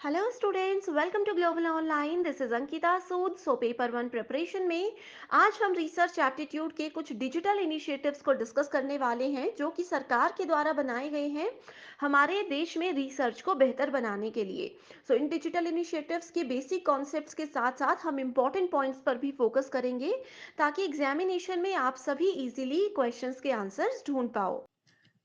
Hello students, welcome to global online. This is Ankita Sood. Paper one preparation में आज हम research aptitude के कुछ डिजिटल इनिशिएटिव्स को डिस्कस करने वाले हैं जो कि सरकार के द्वारा बनाए गए हैं हमारे देश में रिसर्च को बेहतर बनाने के लिए। इन डिजिटल इनिशिएटिव्स के बेसिक कॉन्सेप्ट्स के साथ साथ हम इम्पोर्टेंट पॉइंट्स पर भी फोकस करेंगे ताकि एग्जामिनेशन में आप सभी इजीली क्वेश्चंस के आंसर्स ढूंढ पाओ।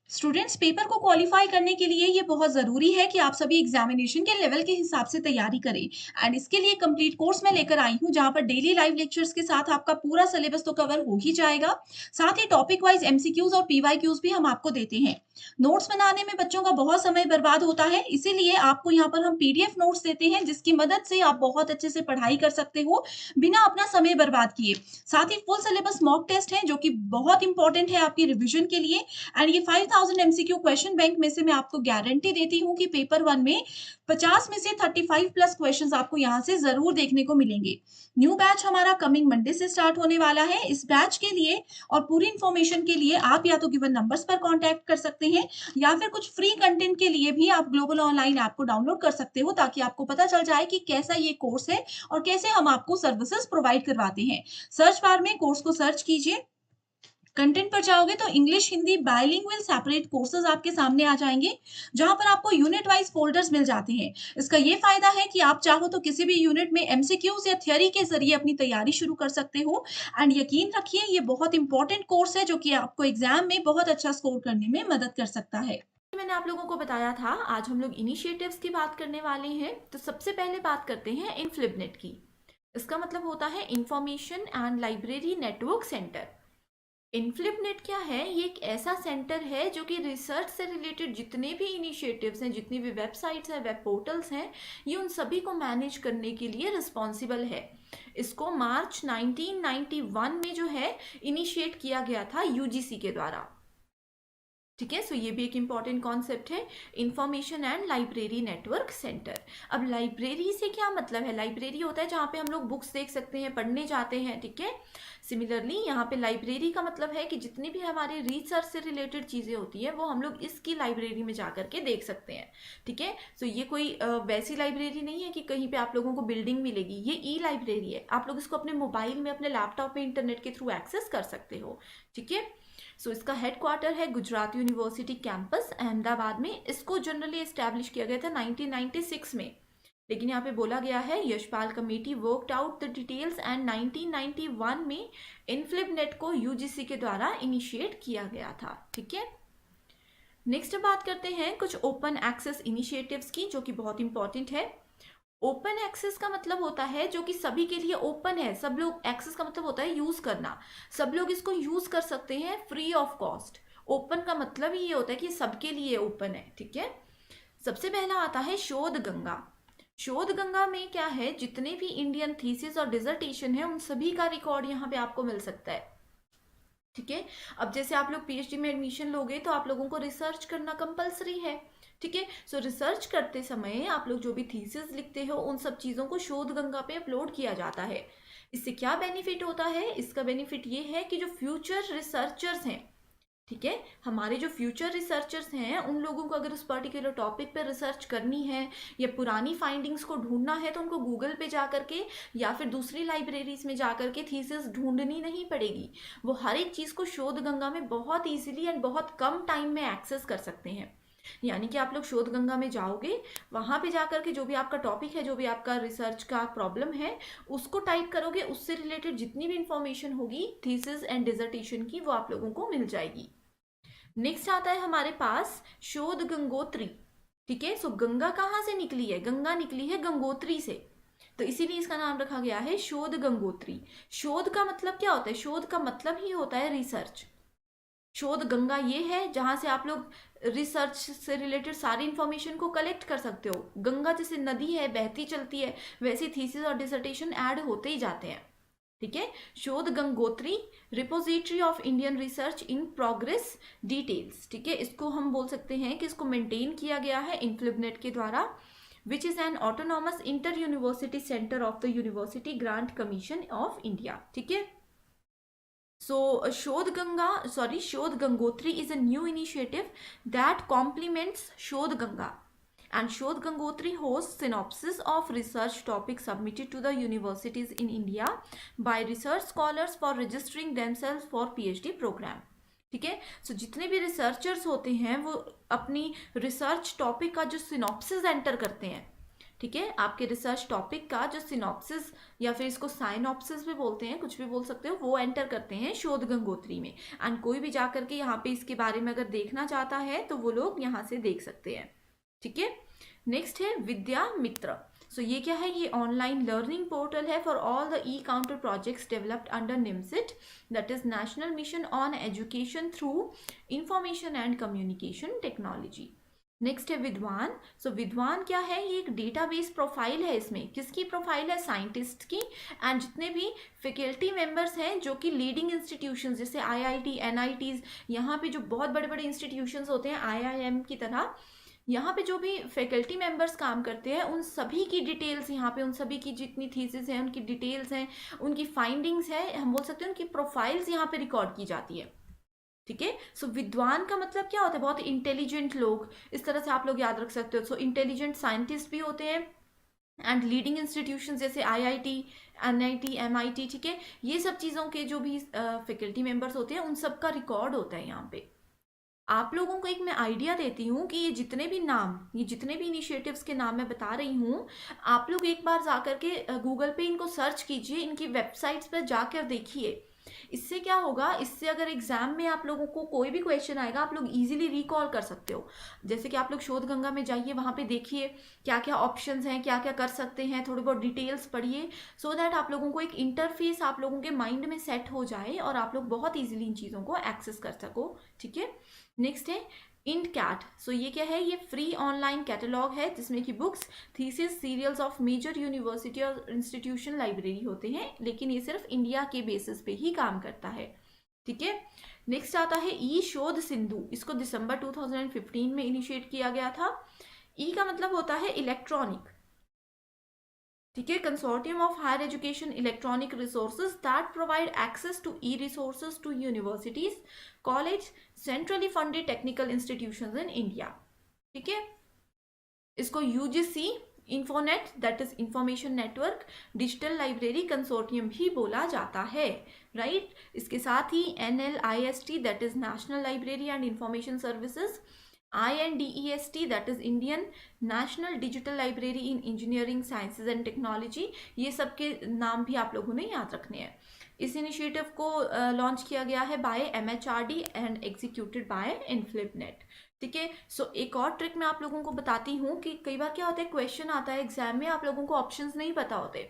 स्टूडेंट्स पेपर को क्वालिफाई करने के लिए ये बहुत ज़रूरी है कि आप सभी एग्जामिनेशन के लेवल के हिसाब से तैयारी करें एंड इसके लिए कंप्लीट कोर्स मैं लेकर आई हूँ जहाँ पर डेली लाइव लेक्चर्स के साथ आपका पूरा सिलेबस तो कवर हो ही जाएगा। साथ ही टॉपिक वाइज एमसीक्यूज और पीवाईक्यूज भी हम आपको देते हैं। नोट्स बनाने में बच्चों का बहुत समय बर्बाद होता है, इसीलिए आपको यहाँ पर हम पीडीएफ नोट्स देते हैं जिसकी मदद से आप बहुत अच्छे से पढ़ाई कर सकते हो बिना अपना समय बर्बाद किए। साथ ही फुल सिलेबस मॉक टेस्ट है जो कि बहुत इंपॉर्टेंट है आपकी रिविजन के लिए एंड ये 5000 एमसीक्यू क्वेश्चन बैंक में से मैं आपको गारंटी देती हूँ कि पेपर वन में 50 में से 35 प्लस क्वेश्चंस आपको यहाँ से जरूर देखने को मिलेंगे। न्यू बैच हमारा कमिंग मंडे से स्टार्ट होने वाला है। इस बैच के लिए और पूरी इन्फॉर्मेशन के लिए आप या तो गिवन नंबर्स पर कांटेक्ट कर सकते हैं या फिर कुछ फ्री कंटेंट के लिए भी आप ग्लोबल ऑनलाइन ऐप को डाउनलोड कर सकते हो ताकि आपको पता चल जाए कि कैसा ये कोर्स है और कैसे हम आपको सर्विसेज प्रोवाइड करवाते हैं। सर्च बार में कोर्स को सर्च कीजिए, कंटेंट पर जाओगे तो English Hindi bilingual separate courses आपके सामने आ जाएंगे जहां पर आपको यूनिट वाइज फोल्डर्स मिल जाते हैं। इसका ये फायदा है कि आप चाहो तो किसी भी यूनिट में एमसीक्यूज या थ्योरी के जरिए अपनी तैयारी शुरू कर सकते हो एंड यकीन रखिए ये बहुत इंपॉर्टेंट कोर्स है जो कि आपको एग्जाम में बहुत अच्छा स्कोर करने में मदद कर सकता है। मैंने आप लोगों को बताया था आज हम लोग इनिशिएटिव्स की बात करने वाले हैं। तो सबसे पहले बात करते हैं इनफ्लिबनेट की। इसका मतलब होता है information and library network centre. INFLIBNET क्या है? ये एक ऐसा सेंटर है जो कि रिसर्च से रिलेटेड जितने भी इनिशिएटिव्स हैं, जितनी भी वेबसाइट्स हैं, वेब पोर्टल्स हैं, ये उन सभी को मैनेज करने के लिए रिस्पॉन्सिबल है। इसको मार्च 1991 में जो है इनिशिएट किया गया था यूजीसी के द्वारा। ठीक है, ये भी एक इम्पॉर्टेंट कॉन्सेप्ट है, information and library network centre. अब लाइब्रेरी से क्या मतलब है? लाइब्रेरी होता है जहाँ पे हम लोग बुक्स देख सकते हैं, पढ़ने जाते हैं। ठीक है, सिमिलरली यहाँ पे लाइब्रेरी का मतलब है कि जितनी भी हमारी रिसर्च से रिलेटेड चीज़ें होती है वो हम लोग इसकी लाइब्रेरी में जा करके देख सकते हैं। ठीक है, ये कोई वैसी लाइब्रेरी नहीं है कि कहीं पे आप लोगों को बिल्डिंग मिलेगी। ये ई लाइब्रेरी है, आप लोग इसको अपने मोबाइल में, अपने लैपटॉप में, इंटरनेट के थ्रू एक्सेस कर सकते हो। ठीक है, इसका हेडक्वार्टर है गुजरात यूनिवर्सिटी कैंपस अहमदाबाद में। इसको जनरली एस्टैब्लिश किया गया था 1996 में, लेकिन यहाँ पे बोला गया है Yashpal committee worked out the details and 1991 में इनफ्लिबनेट को यूजीसी के द्वारा इनिशिएट किया गया था। ठीक है, नेक्स्ट बात करते हैं कुछ ओपन एक्सेस इनिशिएटिव्स की जो कि बहुत इंपॉर्टेंट है। ओपन एक्सेस का मतलब होता है जो कि सभी के लिए ओपन है, सब लोग, एक्सेस का मतलब होता है यूज करना, सब लोग इसको यूज कर सकते हैं फ्री ऑफ कॉस्ट। ओपन का मतलब ही ये होता है कि सबके लिए ओपन है। ठीक है, सबसे पहला आता है शोध गंगा। शोध गंगा में क्या है? जितने भी इंडियन थीसिस और डिसर्टेशन है उन सभी का रिकॉर्ड यहाँ पे आपको मिल सकता है। ठीक है, अब जैसे आप लोग पीएचडी में एडमिशन लोगे तो आप लोगों को रिसर्च करना कंपलसरी है। ठीक है, रिसर्च करते समय आप लोग जो भी थीसिस लिखते हो उन सब चीज़ों को शोध गंगा पे अपलोड किया जाता है। इससे क्या बेनिफिट होता है? इसका बेनिफिट ये है कि जो फ्यूचर रिसर्चर्स हैं, ठीक है, हमारे जो फ्यूचर रिसर्चर्स हैं उन लोगों को अगर उस पर्टिकुलर टॉपिक पे रिसर्च करनी है या पुरानी फाइंडिंग्स को ढूंढना है तो उनको गूगल पे जा करके या फिर दूसरी लाइब्रेरीज में जा करके थीसिस ढूंढनी नहीं पड़ेगी। वो हर एक चीज़ को शोध गंगा में बहुत ईजिली एंड बहुत कम टाइम में एक्सेस कर सकते हैं। यानी कि आप लोग शोध गंगा में जाओगे, वहां पे जाकर के जो भी आपका टॉपिक है, जो भी आपका रिसर्च का प्रॉब्लम है, उसको टाइप करोगे, उससे रिलेटेड जितनी भी इंफॉर्मेशन होगी थीसिस एंड डिसर्टेशन की वो आप लोगों को मिल जाएगी। नेक्स्ट आता है हमारे पास शोध गंगोत्री। ठीक है, गंगा कहाँ से निकली है? गंगा निकली है गंगोत्री से, तो इसीलिए इसका नाम रखा गया है शोध गंगोत्री। शोध का मतलब क्या होता है? शोध का मतलब ही होता है रिसर्च। शोध गंगा ये है जहां से आप लोग रिसर्च से रिलेटेड सारी इंफॉर्मेशन को कलेक्ट कर सकते हो। गंगा जैसे नदी है, बहती चलती है, वैसे थीसिस और डिसर्टेशन ऐड होते ही जाते हैं। ठीक है, शोध Gangotri repository of Indian research in progress details. ठीक है, इसको हम बोल सकते हैं कि इसको मेंटेन किया गया है इनफ्लिबनेट के द्वारा, which is an autonomous inter university centre of the university grant commission of India. ठीक है, शोध Gangotri is a new initiative that complements शोध Ganga And Shodh Gangotri hosts synopsis of research topics submitted to the universities in India by research scholars for registering themselves for PhD program. ठीक है, सो जितने भी researchers होते हैं वो अपनी रिसर्च टॉपिक का जो सिनॉप्सिस एंटर करते हैं, ठीक है, आपके रिसर्च टॉपिक का जो सिनॉप्सिस या फिर इसको साइनॉप्सिस भी बोलते हैं, कुछ भी बोल सकते हो, वो एंटर करते हैं शोध गंगोत्री में। एंड कोई भी जाकर के यहाँ पे इसके बारे में अगर देखना चाहता है तो वो लोग यहाँ से देख सकते हैं। ठीक है, नेक्स्ट है विद्या मित्र। सो ये क्या है, ये ऑनलाइन लर्निंग पोर्टल है for all the e counter projects developed under निमसिट, that is national mission on education through information and communication technology. Next है विद्वान। सो विद्वान क्या है, ये एक डेटाबेस प्रोफाइल है। इसमें किसकी प्रोफाइल है, साइंटिस्ट की, एंड जितने भी फैकल्टी मेंबर्स हैं जो कि लीडिंग इंस्टीट्यूशंस जैसे आईआईटी, एनआईटीज, यहाँ पे जो बहुत बड़े बड़े इंस्टीट्यूशंस होते हैं आईआईएम की तरह, यहाँ पे जो भी फैकल्टी मेंबर्स काम करते हैं उन सभी की डिटेल्स यहाँ पे, उन सभी की जितनी थीसिस हैं उनकी डिटेल्स हैं, उनकी फाइंडिंग्स हैं, हम बोल सकते हैं उनकी प्रोफाइल्स यहाँ पे रिकॉर्ड की जाती है। ठीक है, सो विद्वान का मतलब क्या होता है, बहुत इंटेलिजेंट लोग, इस तरह से आप लोग याद रख सकते हो। सो इंटेलिजेंट साइंटिस्ट भी होते हैं एंड लीडिंग इंस्टीट्यूशन जैसे आईआईटी, एनआईटी, एमआईटी, ठीक है, ये सब चीज़ों के जो भी फैकल्टी मेंबर्स होते हैं उन सब का रिकॉर्ड होता है यहाँ पे। आप लोगों को एक मैं आइडिया देती हूँ कि ये जितने भी नाम, ये जितने भी इनिशिएटिव्स के नाम मैं बता रही हूँ, आप लोग एक बार जाकर के गूगल पे इनको सर्च कीजिए, इनकी वेबसाइट्स पर जाकर देखिए। इससे क्या होगा, इससे अगर एग्जाम में आप लोगों को कोई भी क्वेश्चन आएगा आप लोग इजीली रिकॉल कर सकते हो। जैसे कि आप लोग शोध गंगा में जाइए, वहाँ पे देखिए क्या क्या ऑप्शंस हैं, क्या क्या कर सकते हैं, थोड़ी बहुत डिटेल्स पढ़िए, सो दैट आप लोगों को एक इंटरफेस आप लोगों के माइंड में सेट हो जाए और आप लोग बहुत ईजिली इन चीज़ों को एक्सेस कर सको। ठीक है, नेक्स्ट है इंडकैट। सो ये क्या है, ये फ्री ऑनलाइन कैटलॉग है जिसमें कि books, thesis, serials of major university और इंस्टीट्यूशन लाइब्रेरी होते हैं, लेकिन ये सिर्फ इंडिया के बेसिस पे ही काम करता है। ठीक है, नेक्स्ट आता है ई शोध सिंधु। इसको दिसंबर 2015 में इनिशिएट किया गया था। ई का मतलब होता है इलेक्ट्रॉनिक, ठीक है, consortium of higher education electronic resources that provide access to e resources to universities, college, centrally funded technical institutions in India. ठीक है, इसको UGC Infonet, that is information network digital library consortium भी बोला जाता है, right. इसके साथ ही NLIST, that is national library and information services, INDEST, that is Indian national digital library in engineering sciences and technology, ये सब के नाम भी आप लोगों ने याद रखने हैं। इस इनिशिएटिव को लॉन्च किया गया है by MHRD and executed by INFLIBNET. ठीक है, सो एक और ट्रिक मैं आप लोगों को बताती हूँ कि कई बार क्या होता है, क्वेश्चन आता है एग्जाम में, आप लोगों को ऑप्शंस नहीं पता होते,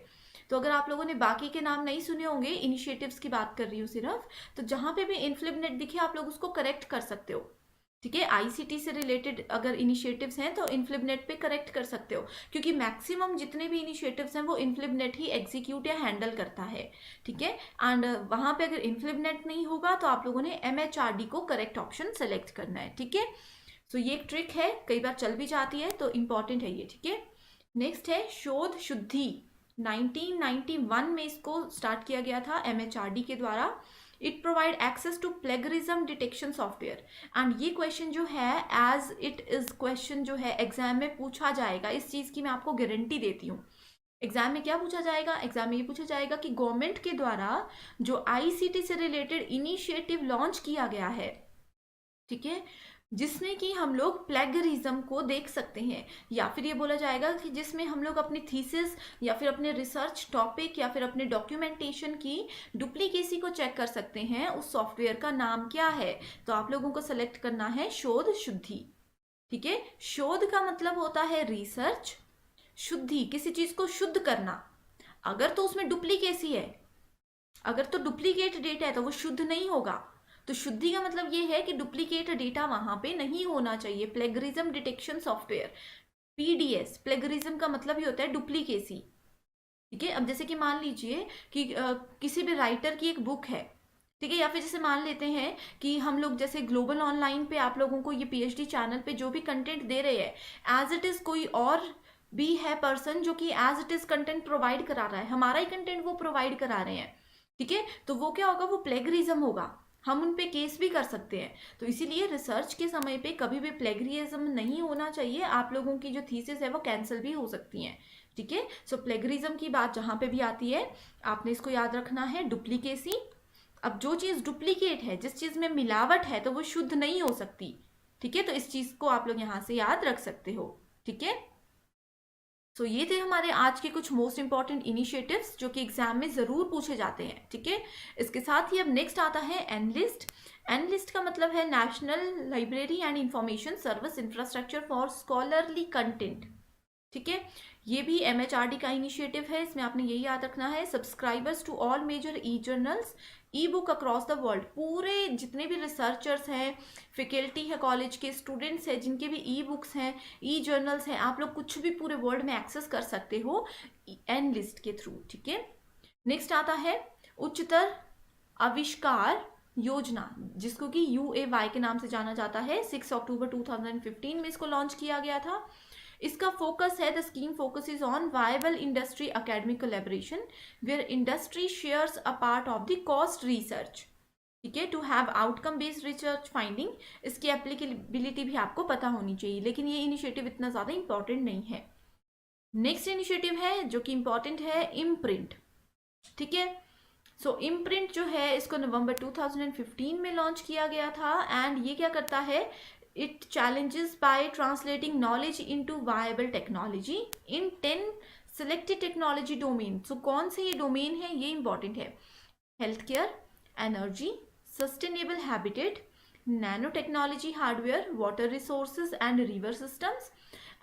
तो अगर आप लोगों ने बाकी के नाम नहीं सुने होंगे, इनिशिएटिव्स की बात कर रही हूँ सिर्फ, तो जहाँ पे भी इनफ्लिपनेट दिखे आप लोग उसको करेक्ट कर सकते हो। ठीक है, आईसीटी से रिलेटेड अगर इनिशिएटिव्स हैं तो इनफ्लिपनेट पे करेक्ट कर सकते हो, क्योंकि मैक्सिमम जितने भी इनिशिएटिव्स हैं वो इनफ्लिपनेट ही एग्जीक्यूट या हैंडल करता है। ठीक है, एंड वहाँ पे अगर इनफ्लिपनेट नहीं होगा तो आप लोगों ने MHRD को करेक्ट ऑप्शन सेलेक्ट करना है। ठीक है, सो ये एक ट्रिक है, कई बार चल भी जाती है, तो इंपॉर्टेंट है ये। ठीक है, नेक्स्ट है शोध शुद्धि। 1991 में इसको स्टार्ट किया गया था MHRD के द्वारा। It provide access to plagiarism detection software, and ये क्वेश्चन जो है एज इट इज क्वेश्चन जो है एग्जाम में पूछा जाएगा, इस चीज़ की मैं आपको गारंटी देती हूँ। एग्जाम में क्या पूछा जाएगा, एग्जाम में ये पूछा जाएगा कि गवर्नमेंट के द्वारा जो ICT से रिलेटेड इनिशिएटिव लॉन्च किया गया है, ठीक है, जिसमें कि हम लोग प्लेगरिज्म को देख सकते हैं, या फिर ये बोला जाएगा कि जिसमें हम लोग अपनी थीसिस या फिर अपने रिसर्च टॉपिक या फिर अपने डॉक्यूमेंटेशन की डुप्लीकेसी को चेक कर सकते हैं, उस सॉफ्टवेयर का नाम क्या है, तो आप लोगों को सेलेक्ट करना है शोध शुद्धि। ठीक है, शोध का मतलब होता है रिसर्च, शुद्धि किसी चीज को शुद्ध करना। अगर तो उसमें डुप्लीकेसी है, अगर तो डुप्लीकेट डेटा है तो वो शुद्ध नहीं होगा। तो शुद्धि का मतलब ये है कि डुप्लीकेट डेटा वहां पे नहीं होना चाहिए। Plagiarism detection software, PDS, plagiarism का मतलब ये होता है डुप्लीकेसी। ठीक है, अब जैसे कि मान लीजिए कि किसी भी राइटर की एक बुक है, ठीक है, या फिर जैसे मान लेते हैं कि हम लोग जैसे ग्लोबल ऑनलाइन पे आप लोगों को ये PhD चैनल पे जो भी कंटेंट दे रहे हैं, एज इट इज कोई और भी है पर्सन जो कि as it is content provide करा रहा है, हमारा ही कंटेंट वो प्रोवाइड करा रहे हैं। ठीक है, तो वो क्या होगा, वो प्लेगरिज्म होगा। हम उन पे केस भी कर सकते हैं। तो इसीलिए रिसर्च के समय पे कभी भी प्लेगरिज्म नहीं होना चाहिए। आप लोगों की जो थीसिस है वो कैंसिल भी हो सकती हैं, ठीक है। सो प्लेगरिज्म की बात जहाँ पे भी आती है आपने इसको याद रखना है, डुप्लीकेसी। अब जो चीज़ डुप्लीकेट है, जिस चीज़ में मिलावट है, तो वो शुद्ध नहीं हो सकती, ठीक है। तो इस चीज़ को आप लोग यहाँ से याद रख सकते हो, ठीक है। सो ये थे हमारे आज के कुछ मोस्ट इंपॉर्टेंट इनिशिएटिव्स जो कि एग्जाम में ज़रूर पूछे जाते हैं, ठीक है। इसके साथ ही अब नेक्स्ट आता है एनलिस्ट। एनलिस्ट का मतलब है national library and information service infrastructure for scholarly content, ठीक है। ये भी MHRD का इनिशिएटिव है। इसमें आपने यही याद रखना है, subscribers to all major e journals e book across the world. पूरे जितने भी रिसर्चर्स हैं, फैकल्टी है, कॉलेज के स्टूडेंट्स हैं, जिनके भी ई बुक्स हैं, ई जर्नल्स हैं, आप लोग कुछ भी पूरे वर्ल्ड में एक्सेस कर सकते हो एन लिस्ट के थ्रू, ठीक है। नेक्स्ट आता है उच्चतर आविष्कार योजना, जिसको कि UAY के नाम से जाना जाता है। 6 अक्टूबर 2015 में इसको लॉन्च किया गया था। इसका फोकस है, the scheme focuses on viable industry academic collaboration where industry shares a part of the cost research, ठीक है, to have outcome based research finding. इसकी एप्लीकेबिलिटी भी आपको पता होनी चाहिए, लेकिन ये इनिशिएटिव इतना ज़्यादा इंपॉर्टेंट नहीं है। नेक्स्ट इनिशिएटिव है जो कि इंपॉर्टेंट है, इम्प्रिंट, ठीक है। सो इम्प्रिंट जो है इसको नवंबर 2015 में लॉन्च किया गया था। एंड ये क्या करता है, it challenges by translating knowledge into viable technology in 10 selected technology domains। so कौन से ये डोमेन है, ये इंपॉर्टेंट है, health care, energy, sustainable habitat, nano technology hardware, water resources and river systems,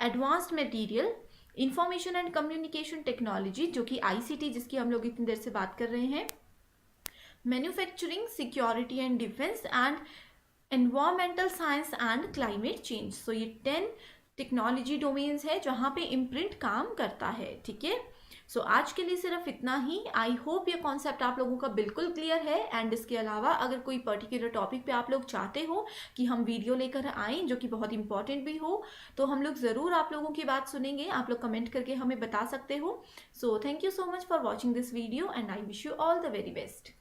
advanced material, information and communication technology जो कि ICT जिसकी हम लोग इतनी देर से बात कर रहे हैं, manufacturing, security and defence, and environmental science and climate change. So ये 10 टेक्नोलॉजी डोमेन्स है जहाँ पे इम्प्रिंट काम करता है, ठीक है। सो आज के लिए सिर्फ इतना ही। आई होप ये कॉन्सेप्ट आप लोगों का बिल्कुल क्लियर है। एंड इसके अलावा अगर कोई पर्टिकुलर टॉपिक पे आप लोग चाहते हो कि हम वीडियो लेकर आएँ जो कि बहुत इंपॉर्टेंट भी हो, तो हम लोग ज़रूर आप लोगों की बात सुनेंगे। आप लोग कमेंट करके हमें बता सकते हो। So thank you so much for watching this video and I wish you all the very best.